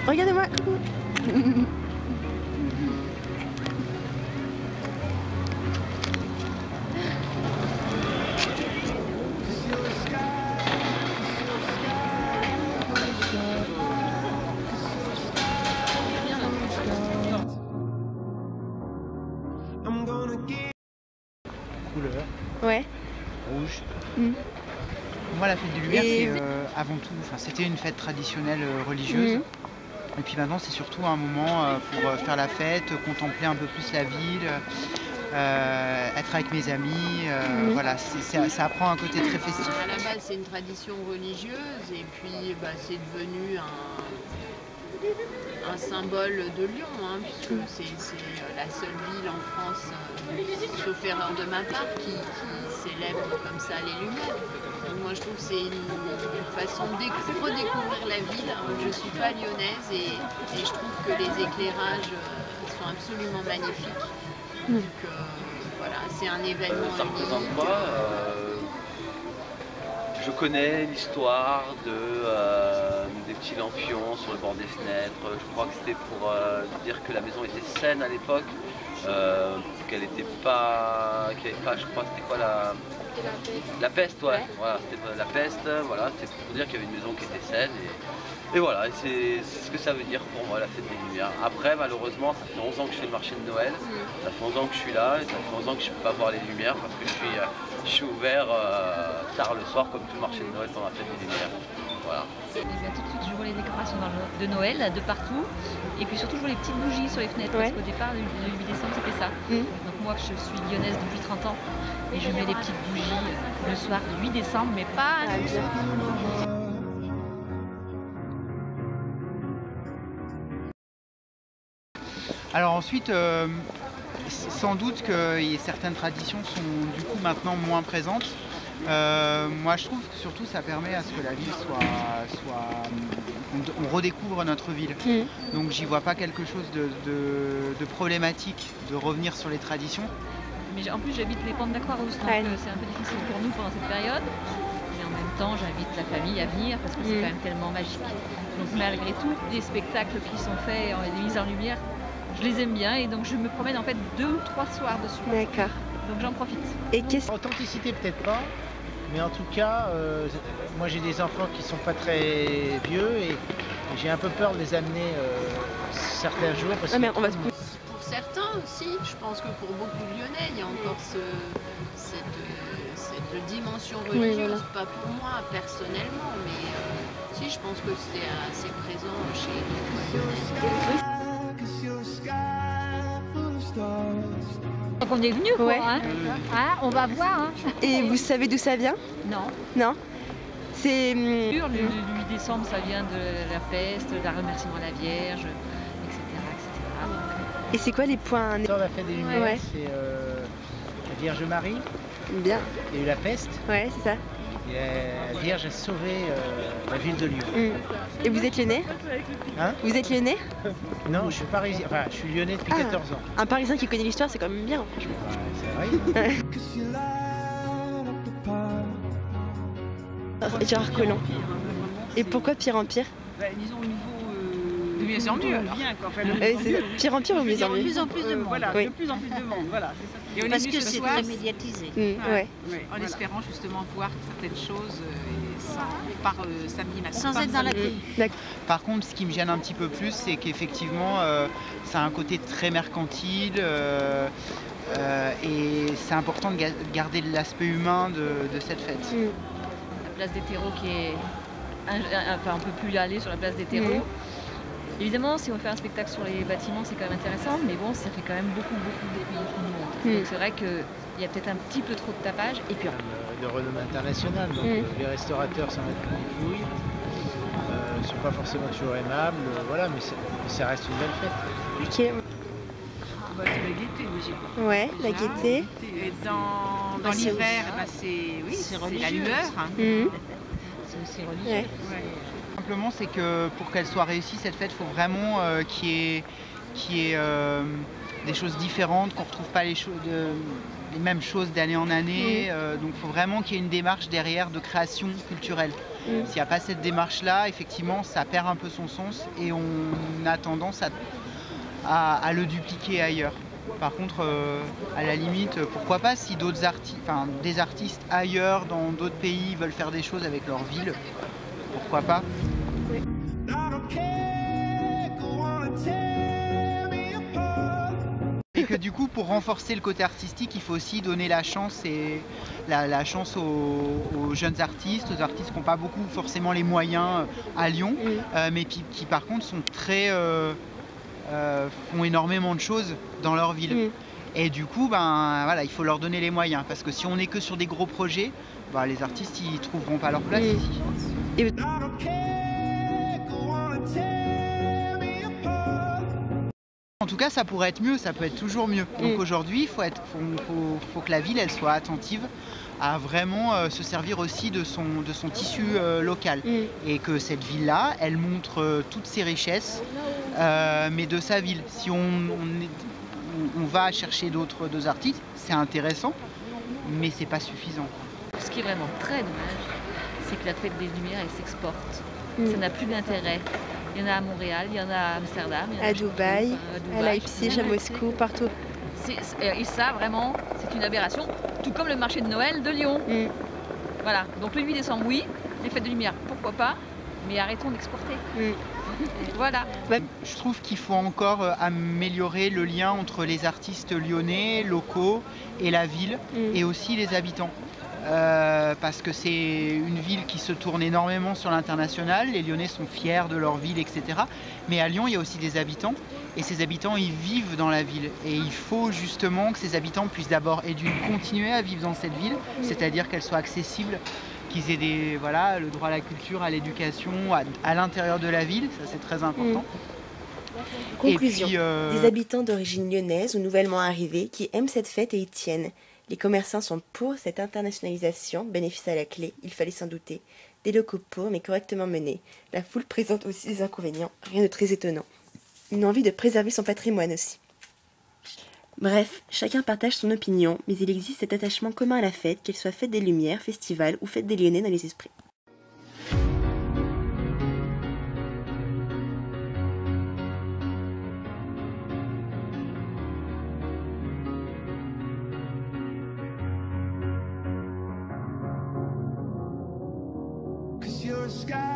Regardez-moi. Couleur, Ouais. rouge. Mm. Moi, la fête des Lumières, Et c'est avant tout, c'était une fête traditionnelle religieuse. Et puis maintenant, c'est surtout un moment pour faire la fête, contempler un peu plus la ville, être avec mes amis. Voilà, ça apprend un côté très festif. À la base, c'est une tradition religieuse et puis c'est devenu un symbole de Lyon, hein, puisque c'est la seule ville en France, sauf erreur de ma part, qui célèbre comme ça les Lumières. Donc moi je trouve que c'est une façon de redécouvrir la ville. Je ne suis pas lyonnaise et je trouve que les éclairages sont absolument magnifiques. Donc voilà, c'est un événement Ça représente quoi? Je connais l'histoire des petits lampions sur le bord des fenêtres. Je crois que c'était pour dire que la maison était saine à l'époque, qu'elle n'était pas, qu'il n'y avait pas, je crois, c'était quoi la peste, ouais. Voilà, c'était la peste, voilà, c'était pour dire qu'il y avait une maison qui était saine et voilà, c'est ce que ça veut dire pour moi la fête des Lumières. Après, malheureusement, ça fait 11 ans que je fais le marché de Noël, ça fait 11 ans que je suis là et ça fait 11 ans que je ne peux pas voir les lumières parce que je suis ouvert tard le soir comme tout le marché de Noël pendant la fête des Lumières. Voilà. Et bien, tout de suite, je vois les décorations de Noël de partout et puis surtout je vois les petites bougies sur les fenêtres parce qu'au départ, le 8 décembre, c'était ça. Donc moi, je suis lyonnaise depuis 30 ans et je mets les petites bougies le soir du 8 décembre, mais pas le soir. Alors ensuite, sans doute que certaines traditions sont du coup maintenant moins présentes. Moi je trouve que surtout ça permet à ce que la ville on redécouvre notre ville. Donc j'y vois pas quelque chose de problématique de revenir sur les traditions. Mais en plus j'habite les pentes d'Aquarousse, donc c'est un peu difficile pour nous pendant cette période. Mais en même temps j'invite la famille à venir parce que c'est quand même tellement magique. Donc malgré tout, les spectacles qui sont faits, les mises en lumière, je les aime bien et donc je me promène en fait 2 ou 3 soirs dessus. D'accord. Donc j'en profite. Et qu'est-ce Authenticité peut-être pas, mais en tout cas, moi j'ai des enfants qui sont pas très vieux et j'ai un peu peur de les amener certains jours parce que... Pour certains aussi, je pense que pour beaucoup de Lyonnais, il y a encore cette dimension religieuse, pas pour moi personnellement, mais si je pense que c'est assez présent chez les Lyonnais. Donc on est venu quoi, hein. On va voir. Hein. Et vous savez d'où ça vient? Non. Non. C'est... Le 8 décembre, ça vient de la peste, d'un remerciement à la Vierge, etc. Et c'est quoi les points? Dans la fête des Lumières, c'est la Vierge Marie. Bien. Il y a eu la peste. Ouais, c'est ça. Et la Vierge a sauvé la ville de Lyon. Et vous êtes lyonnais? Hein? Vous êtes lyonnais? Non, je suis parisien. Enfin, je suis lyonnais depuis 14 ans. Un parisien qui connaît l'histoire, c'est quand même bien, franchement. C'est vrai. Gérard Collomb. Et pourquoi Pire en Pire? Disons au niveau de mieux en mieux. Bien, quoi. Enfin, c'est Pire en Pire ou mieux en mieux? De plus en plus de monde. Voilà, de plus en plus de monde. Voilà, c'est ça. Et parce que c'est très médiatisé. En espérant justement voir certaines choses par samedi matin. Sans être dans la pluie. Par contre, ce qui me gêne un petit peu plus, c'est qu'effectivement, ça a un côté très mercantile et c'est important de garder l'aspect humain de cette fête. La place des terreaux qui est... Enfin, on ne peut plus y aller sur la place des terreaux. Évidemment, si on fait un spectacle sur les bâtiments, c'est quand même intéressant, mais bon, ça fait quand même beaucoup de monde. Donc c'est vrai qu'il y a peut-être un petit peu trop de tapage. Et puis de renommée internationale, donc les restaurateurs s'en mettent plein les couilles. Ils ne sont pas forcément toujours aimables, voilà, mais ça reste une belle fête. Ok. C'est la gaieté, oui. Ouais, la gaieté. Et dans l'hiver, c'est la lueur. c'est aussi religieux. Simplement, c'est que pour qu'elle soit réussie, cette fête, il faut vraiment qu'il y ait des choses différentes, qu'on ne retrouve pas les les mêmes choses d'année en année. Donc il faut vraiment qu'il y ait une démarche derrière de création culturelle. S'il n'y a pas cette démarche-là, effectivement, ça perd un peu son sens et on a tendance à le dupliquer ailleurs. Par contre, à la limite, pourquoi pas si d'autres des artistes ailleurs, dans d'autres pays, veulent faire des choses avec leur ville, pourquoi pas. Et que du coup, pour renforcer le côté artistique, il faut aussi donner la chance la chance aux jeunes artistes, aux artistes qui n'ont pas beaucoup forcément les moyens à Lyon, mais qui par contre sont font énormément de choses dans leur ville. Et du coup, voilà, il faut leur donner les moyens, parce que si on n'est que sur des gros projets, les artistes ils trouveront pas leur place ici. Et... En tout cas, ça pourrait être mieux, ça peut être toujours mieux. Donc aujourd'hui, il faut que la ville elle soit attentive à vraiment se servir aussi de son tissu local. Et que cette ville-là, elle montre toutes ses richesses, mais de sa ville. Si on va chercher d'autres artistes, c'est intéressant, mais c'est pas suffisant. Ce qui est vraiment très dommage, c'est que la fête des Lumières, elle s'exporte. Ça n'a plus d'intérêt. Il y en a à Montréal, il y en a à Amsterdam, à Dubaï, à Leipzig, à Moscou, partout. Et ça, vraiment, c'est une aberration. Tout comme le marché de Noël de Lyon. Voilà, donc le 8 décembre, oui. Les fêtes de lumière, pourquoi pas. Mais arrêtons d'exporter. Voilà. Je trouve qu'il faut encore améliorer le lien entre les artistes lyonnais, locaux, et la ville, et aussi les habitants. Parce que c'est une ville qui se tourne énormément sur l'international, les Lyonnais sont fiers de leur ville, etc. Mais à Lyon, il y a aussi des habitants, et ces habitants, ils vivent dans la ville. Et il faut justement que ces habitants puissent d'abord et d'une continuer à vivre dans cette ville, c'est-à-dire qu'elle soit accessible, qu'ils aient le droit à la culture, à l'éducation, à l'intérieur de la ville, ça c'est très important. Conclusion, des habitants d'origine lyonnaise ou nouvellement arrivés qui aiment cette fête et y tiennent. Les commerçants sont pour cette internationalisation, bénéfice à la clé, il fallait s'en douter. Des locaux pauvres mais correctement menés. La foule présente aussi des inconvénients, rien de très étonnant. Une envie de préserver son patrimoine aussi. Bref, chacun partage son opinion, mais il existe cet attachement commun à la fête, qu'elle soit fête des Lumières, festival ou fête des Lyonnais dans les esprits. You're a sky